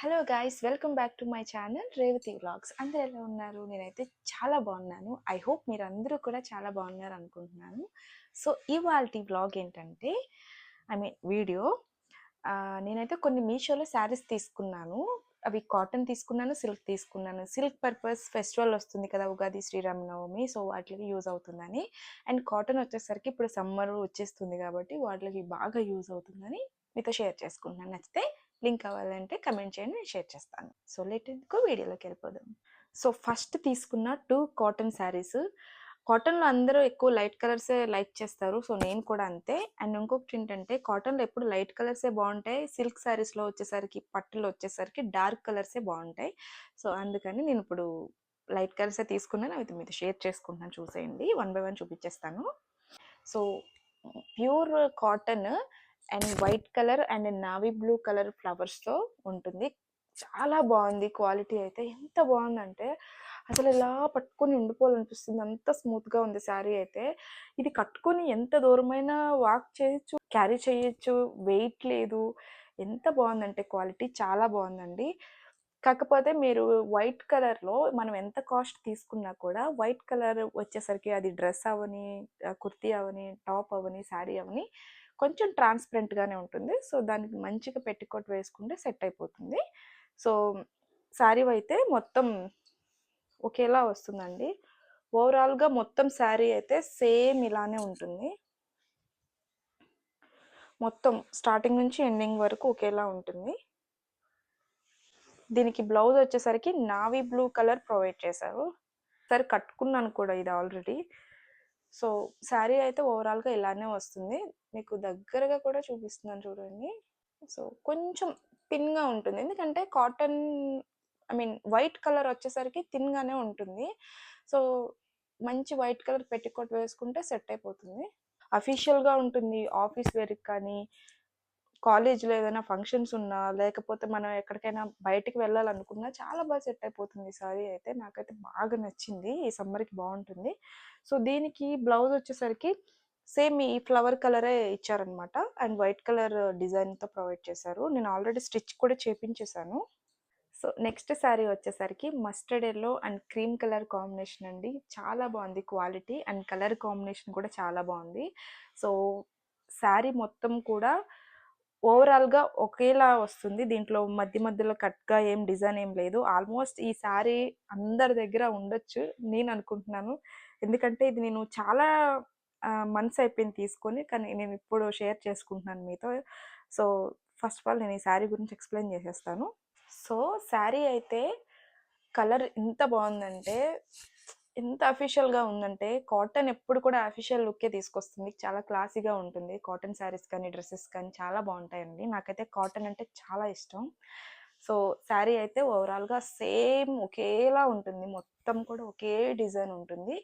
Hello guys, welcome back to my channel Revathi vlogs. అందరూ ఎలా ఉన్నారు? నేనైతే చాలా బాగున్నాను. ఐ హోప్ మీరు అందరూ కూడా చాలా బాగున్నారు అనుకుంటున్నాను. సో ఇవాల్టి వ్లాగ్ ఏంటంటే, వీడియో నేనైతే కొన్ని మీషోలో శారీస్ తీసుకున్నాను. అవి కాటన్ తీసుకున్నాను, సిల్క్ తీసుకున్నాను. సిల్క్ పర్పస్ ఫెస్టివల్ వస్తుంది కదా, ఉగాది, శ్రీరామనవమి. సో వాటికి యూజ్ అవుతుందని. అండ్ కాటన్ వచ్చేసరికి ఇప్పుడు సమ్మర్ వచ్చేస్తుంది కాబట్టి వాటికి బాగా యూజ్ అవుతుందని మీతో షేర్ చేసుకుంటున్నాను. నచ్చితే లింక్ కావాలంటే కమెంట్ చేయండి, నేను షేర్ చేస్తాను. సో లెట్ ఎందుకు వీడియోలోకి వెళ్ళిపోదాం. సో ఫస్ట్ తీసుకున్న 2 కాటన్ శారీస్. కాటన్లో అందరూ ఎక్కువ లైట్ కలర్సే లైక్ చేస్తారు. సో నేను కూడా అంతే. అండ్ ఇంకొకటి ఏంటంటే, కాటన్లో ఎప్పుడు లైట్ కలర్సే బాగుంటాయి. సిల్క్ శారీస్లో వచ్చేసరికి, పట్టులో వచ్చేసరికి డార్క్ కలర్సే బాగుంటాయి. సో అందుకని నేను ఇప్పుడు లైట్ కలర్సే తీసుకున్నాను. అవి మీతో షేర్ చేసుకుంటున్నాను, చూసేయండి. 1 బై 1 చూపించేస్తాను. So pure cotton and white colour and navy blue colour ఫ్లవర్స్తో ఉంటుంది. చాలా బాగుంది. క్వాలిటీ అయితే ఎంత బాగుందంటే అసలు ఇలా పట్టుకొని ఉండిపోవాలనిపిస్తుంది, అంత స్మూత్గా ఉంది శారీ అయితే. ఇది కట్టుకొని ఎంత దూరమైనా వాక్ చేయొచ్చు, క్యారీ చేయొచ్చు, వెయిట్ లేదు. ఎంత బాగుందంటే క్వాలిటీ చాలా బాగుందండి. కాకపోతే మీరు వైట్ కలర్లో మనం ఎంత కాస్ట్ తీసుకున్నా కూడా, వైట్ కలర్ వచ్చేసరికి అది డ్రెస్ అవని, కుర్తీ అవని, టాప్ అవని, శారీ అవని కొంచెం ట్రాన్స్పరెంట్గానే ఉంటుంది. సో దానికి మంచిగా పెట్టికోట్ వేసుకుంటే సెట్ అయిపోతుంది. సో శారీ అయితే మొత్తం ఒకేలా వస్తుందండి. ఓవరాల్గా మొత్తం శారీ అయితే సేమ్ ఇలానే ఉంటుంది. మొత్తం స్టార్టింగ్ నుంచి ఎండింగ్ వరకు ఒకేలా ఉంటుంది. దీనికి బ్లౌజ్ వచ్చేసరికి నావీ బ్లూ కలర్ ప్రొవైడ్ చేశారు. సరే కట్టుకున్నాను కూడా ఇది ఆల్రెడీ. సో శారీ అయితే ఓవరాల్గా ఇలానే వస్తుంది. మీకు దగ్గరగా కూడా చూపిస్తున్నాను చూడండి. సో కొంచెం థిన్గా ఉంటుంది, ఎందుకంటే కాటన్ వైట్ కలర్ వచ్చేసరికి థిన్గానే ఉంటుంది. సో మంచి వైట్ కలర్ పెట్టికోట్ వేసుకుంటే సెట్ అయిపోతుంది. అఫీషియల్గా ఉంటుంది. ఆఫీస్ వేర్కి కానీ, కాలేజ్లో ఏదైనా ఫంక్షన్స్ ఉన్నా, లేకపోతే మనం ఎక్కడికైనా బయటికి వెళ్ళాలనుకున్నా చాలా బాగా సెట్ అయిపోతుంది ఈ సారీ అయితే. నాకైతే బాగా నచ్చింది. ఈ సమ్మర్కి బాగుంటుంది. సో దీనికి బ్లౌజ్ వచ్చేసరికి సేమ్ ఈ ఫ్లవర్ కలరే ఇచ్చారనమాట. అండ్ వైట్ కలర్ డిజైన్తో ప్రొవైడ్ చేశారు. నేను ఆల్రెడీ స్టిచ్ కూడా చేపించేశాను. సో నెక్స్ట్ శారీ వచ్చేసరికి mustard yellow and cream colour combination అండి. చాలా బాగుంది క్వాలిటీ, అండ్ కలర్ కాంబినేషన్ కూడా చాలా బాగుంది. సో శారీ మొత్తం కూడా ఓవరాల్గా ఒకేలా వస్తుంది. దీంట్లో మధ్య మధ్యలో కట్గా ఏం డిజైన్ ఏం లేదు. ఆల్మోస్ట్ ఈ శారీ అందరి దగ్గర ఉండొచ్చు నేను అనుకుంటున్నాను. ఎందుకంటే ఇది నేను చాలా మంత్స్ అయిపోయింది తీసుకొని, కానీ నేను ఇప్పుడు షేర్ చేసుకుంటున్నాను మీతో. సో ఫస్ట్ ఆఫ్ ఆల్ నేను ఈ శారీ గురించి ఎక్స్ప్లెయిన్ చేసేస్తాను. సో శారీ అయితే కలర్ ఎంత బాగుందంటే, ఎంత అఫీషియల్గా ఉందంటే, కాటన్ ఎప్పుడు కూడా అఫీషియల్ లుక్కే తీసుకొస్తుంది. చాలా క్లాసీగా ఉంటుంది. కాటన్ శారీస్ కానీ, డ్రెస్సెస్ కానీ చాలా బాగుంటాయండి. నాకైతే కాటన్ అంటే చాలా ఇష్టం. సో శారీ అయితే ఓవరాల్గా సేమ్ ఒకేలా ఉంటుంది. మొత్తం కూడా ఒకే డిజైన్ ఉంటుంది.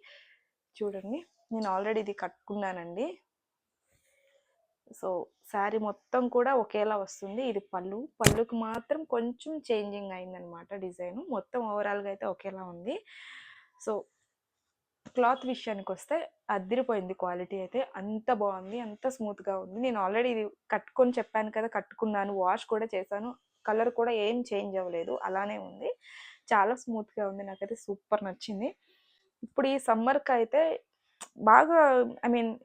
చూడండి, నేను ఆల్రెడీ ఇది కట్టుకున్నానండి. సో శారీ మొత్తం కూడా ఒకేలా వస్తుంది. ఇది పళ్ళుకి మాత్రం కొంచెం చేంజింగ్ అయిందనమాట డిజైన్. మొత్తం ఓవరాల్గా అయితే ఒకేలా ఉంది. సో క్లాత్ విషయానికి వస్తే అదిరిపోయింది. క్వాలిటీ అయితే అంత బాగుంది, అంత స్మూత్గా ఉంది. నేను ఆల్రెడీ ఇది కట్టుకొని చెప్పాను కదా, కట్టుకున్నాను, వాష్ కూడా చేశాను. కలర్ కూడా ఏం చేంజ్ అవ్వలేదు, అలానే ఉంది. చాలా స్మూత్గా ఉంది. నాకైతే సూపర్ నచ్చింది. ఇప్పుడు ఈ సమ్మర్కి అయితే బాగా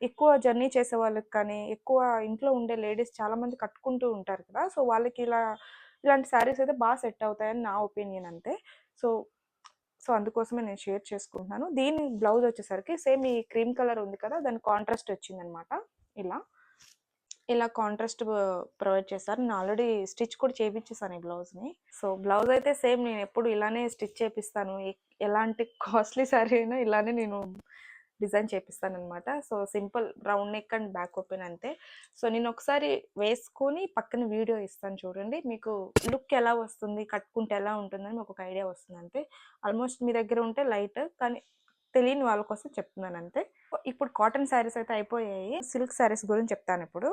ఎక్కువ జర్నీ చేసే వాళ్ళకి కానీ, ఎక్కువ ఇంట్లో ఉండే లేడీస్ చాలామంది కట్టుకుంటూ ఉంటారు కదా. సో వాళ్ళకి ఇలాంటి శారీస్ అయితే బాగా సెట్ అవుతాయని నా ఒపీనియన్ అంతే. సో సో అందుకోసమే నేను షేర్ చేసుకుంటున్నాను. దీని బ్లౌజ్ వచ్చేసరికి సేమ్ ఈ క్రీమ్ కలర్ ఉంది కదా, దాని కాంట్రాస్ట్ వచ్చిందనమాట. ఇలా కాంట్రాస్ట్ ప్రొవైడ్ చేస్తారు. నేను ఆల్రెడీ స్టిచ్ కూడా చేయించేసాను ఈ బ్లౌజ్ని. సో బ్లౌజ్ అయితే సేమ్ నేను ఎప్పుడు ఇలానే స్టిచ్ చేపిస్తాను. ఎలాంటి కాస్ట్లీ శారీ అయినా ఇలానే నేను డిజైన్ చేపిస్తాను అనమాట. So simple round neck and back open అంతే. సో నేను ఒకసారి వేసుకొని పక్కన వీడియో ఇస్తాను చూడండి, మీకు లుక్ ఎలా వస్తుంది, కట్టుకుంటే ఎలా ఉంటుందని మీకు ఒక ఐడియా వస్తుంది అంతే. ఆల్మోస్ట్ మీ దగ్గర ఉంటే లైట్, కానీ తెలియని వాళ్ళ కోసం చెప్తున్నాను అంతే. ఇప్పుడు కాటన్ శారీస్ అయితే అయిపోయాయి. సిల్క్ శారీస్ గురించి చెప్తాను ఇప్పుడు.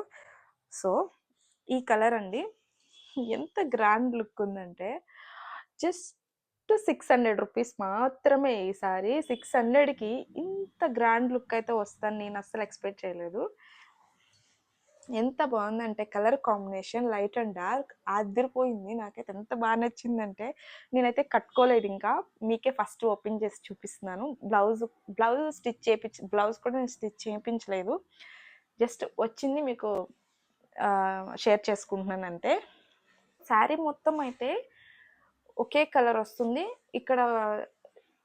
సో ఈ కలర్ అండి, ఎంత గ్రాండ్ లుక్ ఉందంటే, జస్ట్ 600 రూపీస్ మాత్రమే ఈ సారీ. 600కి ఇంత గ్రాండ్ లుక్ అయితే వస్తుందని నేను అస్సలు ఎక్స్పెక్ట్ చేయలేదు. ఎంత బాగుందంటే colour combination light and dark అదిరిపోయింది. నాకైతే ఎంత బాగా నచ్చిందంటే నేనైతే కట్టుకోలేదు ఇంకా. మీకే ఫస్ట్ ఓపెన్ చేసి చూపిస్తున్నాను. బ్లౌజ్ స్టిచ్ చేపించి బ్లౌజ్ కూడా నేను స్టిచ్ చేయించలేదు. జస్ట్ వచ్చింది మీకు షేర్ చేసుకుంటున్నాను అంతే. శారీ మొత్తం అయితే ఒకే కలర్ వస్తుంది. ఇక్కడ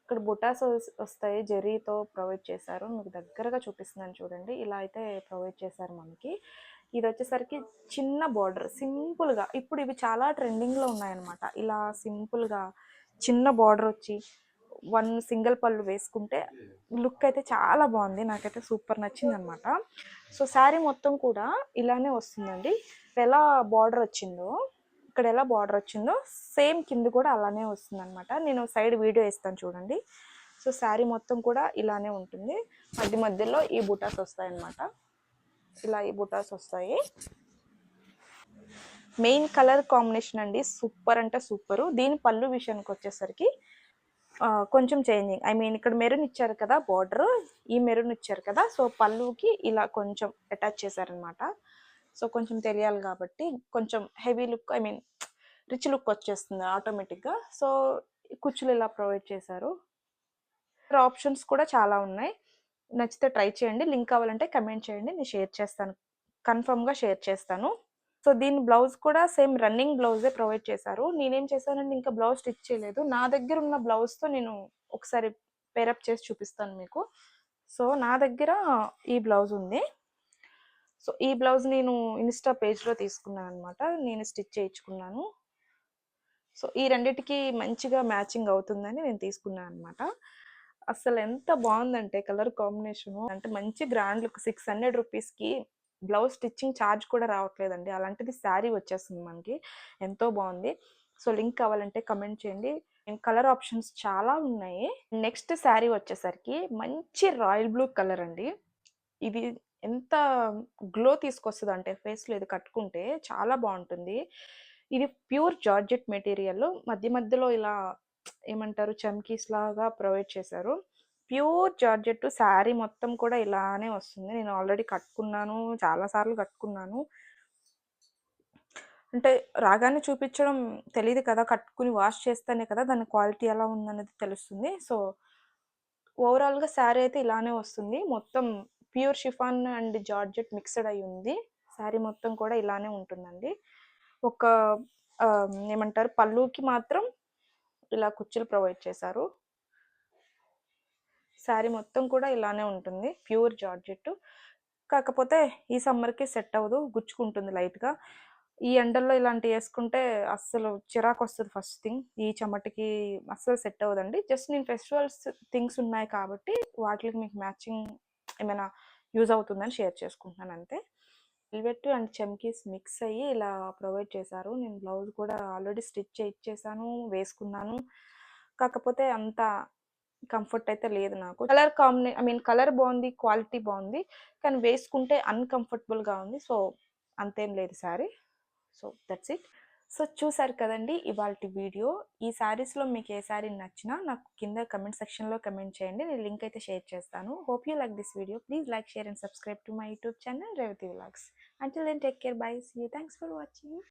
ఇక్కడ బుటాస్ వస్తాయి, జరీతో ప్రొవైడ్ చేశారు. మీకు దగ్గరగా చూపిస్తున్నాను చూడండి. ఇలా అయితే ప్రొవైడ్ చేశారు మనకి. ఇది వచ్చేసరికి చిన్న బార్డర్ సింపుల్గా, ఇప్పుడు ఇవి చాలా ట్రెండింగ్లో ఉన్నాయన్నమాట. ఇలా సింపుల్గా చిన్న బార్డర్ వచ్చి వన్ సింగిల్ పళ్ళు వేసుకుంటే లుక్ అయితే చాలా బాగుంది. నాకైతే సూపర్ నచ్చింది అనమాట. సో శారీ మొత్తం కూడా ఇలానే వస్తుందండి. ఎలా బార్డర్ వచ్చిందో ఇక్కడ ఎలా బార్డర్ వచ్చిందో సేమ్ కింద కూడా అలానే వస్తుంది అనమాట. నేను సైడ్ వీడియో ఇస్తాను చూడండి. సో శారీ మొత్తం కూడా ఇలానే ఉంటుంది. మధ్య మధ్యలో ఈ బుటాస్ వస్తాయి అనమాట. ఇలా ఈ బుటాస్ వస్తాయి. మెయిన్ కలర్ కాంబినేషన్ అండి, సూపర్ అంటే సూపరు. దీని పళ్ళు విషయానికి వచ్చేసరికి కొంచెం చేంజింగ్, ఐ మీన్ ఇక్కడ మెరూన్ ఇచ్చారు కదా బార్డర్, ఈ మెరూన్ ఇచ్చారు కదా, సో పళ్ళుకి ఇలా కొంచెం అటాచ్ చేశారనమాట. సో కొంచెం తెలియాలి కాబట్టి కొంచెం heavy look, I mean rich look వచ్చేస్తుంది ఆటోమేటిక్గా. సో కుచ్చులు ఇలా ప్రొవైడ్ చేశారు. ఆప్షన్స్ కూడా చాలా ఉన్నాయి. నచ్చితే ట్రై చేయండి. లింక్ కావాలంటే కమెంట్ చేయండి, నేను షేర్ చేస్తాను, కన్ఫర్మ్గా షేర్ చేస్తాను. సో దీని బ్లౌజ్ కూడా సేమ్ రన్నింగ్ బ్లౌజే ప్రొవైడ్ చేశారు. నేనేం చేశానంటే ఇంకా బ్లౌజ్ స్టిచ్ చేయలేదు. నా దగ్గర ఉన్న బ్లౌజ్తో నేను ఒకసారి పేరప్ చేసి చూపిస్తాను మీకు. సో నా దగ్గర ఈ బ్లౌజ్ ఉంది. సో ఈ బ్లౌజ్ నేను ఇన్స్టా పేజ్లో తీసుకున్నాను అనమాట. నేను స్టిచ్ చేయించుకున్నాను. సో ఈ రెండిటికి మంచిగా మ్యాచింగ్ అవుతుందని నేను తీసుకున్నాను అనమాట. అసలు ఎంత బాగుందంటే కలర్ కాంబినేషను, అంటే మంచి గ్రాండ్ లుక్. 600 రూపీస్కి బ్లౌజ్ స్టిచ్చింగ్ ఛార్జ్ కూడా రావట్లేదండి, అలాంటిది శారీ వచ్చేస్తుంది మనకి. ఎంతో బాగుంది. సో లింక్ కావాలంటే కమెంట్ చేయండి. కలర్ ఆప్షన్స్ చాలా ఉన్నాయి. నెక్స్ట్ శారీ వచ్చేసరికి మంచి రాయల్ బ్లూ కలర్ అండి. ఇది ఎంత గ్లో తీసుకొస్తుంది అంటే ఫేస్లో ఇది కట్టుకుంటే చాలా బాగుంటుంది. ఇది ప్యూర్ జార్జెట్ మెటీరియల్, మధ్య మధ్యలో ఇలా ఏమంటారు చమ్కీస్ లాగా ప్రొవైడ్ చేశారు. ప్యూర్ జార్జెట్ శారీ మొత్తం కూడా ఇలానే వస్తుంది. నేను ఆల్రెడీ కట్టుకున్నాను, చాలాసార్లు కట్టుకున్నాను. అంటే రాగానే చూపించడం తెలియదు కదా, కట్టుకుని వాష్ చేస్తేనే కదా దాని క్వాలిటీ ఎలా ఉందనేది తెలుస్తుంది. సో ఓవరాల్గా శారీ అయితే ఇలానే వస్తుంది. మొత్తం pure chiffon and georgette mixed అయి ఉంది. శారీ మొత్తం కూడా ఇలానే ఉంటుందండి. ఒక ఏమంటారు పళ్ళుకి మాత్రం ఇలా కుచ్చులు ప్రొవైడ్ చేశారు. శారీ మొత్తం కూడా ఇలానే ఉంటుంది, ప్యూర్ జార్జెట్. కాకపోతే ఈ సమ్మర్కి సెట్ అవ్వదు, గుచ్చుకుంటుంది లైట్గా. ఈ ఎండల్లో ఇలాంటివి వేసుకుంటే అస్సలు చిరాకు వస్తుంది. ఫస్ట్ థింగ్, ఈ చెమటకి అస్సలు సెట్ అవ్వదండి. జస్ట్ నేను ఫెస్టివల్స్ థింగ్స్ ఉన్నాయి కాబట్టి వాటికి మీకు మ్యాచింగ్ ఏమైనా యూజ్ అవుతుందని షేర్ చేసుకుంటున్నాను అంతే. వెల్వెట్ అండ్ చమ్కీస్ మిక్స్ అయ్యి ఇలా ప్రొవైడ్ చేశారు. నేను బ్లౌజ్ కూడా ఆల్రెడీ స్టిచ్ చేయించేసాను, వేసుకున్నాను. కాకపోతే అంత కంఫర్ట్ అయితే లేదు నాకు. కలర్ ఐ మీన్ కలర్ బాగుంది, క్వాలిటీ బాగుంది, కానీ వేసుకుంటే అన్కంఫర్టబుల్గా ఉంది. సో అంతేం లేదు sari. So that's it. So చూసారు కదండి ఇవాల్టి వీడియో. ఈ శారీస్లో మీకు ఏ శారీ నచ్చినా నాకు కింద కమెంట్ సెక్షన్లో కమెంట్ చేయండి, నేను లింక్ అయితే షేర్ చేస్తాను. Hope you like this video. Please like, share and subscribe to my YouTube channel Revathi vlogs. Until then, take care. Bye. See you. Thanks for watching.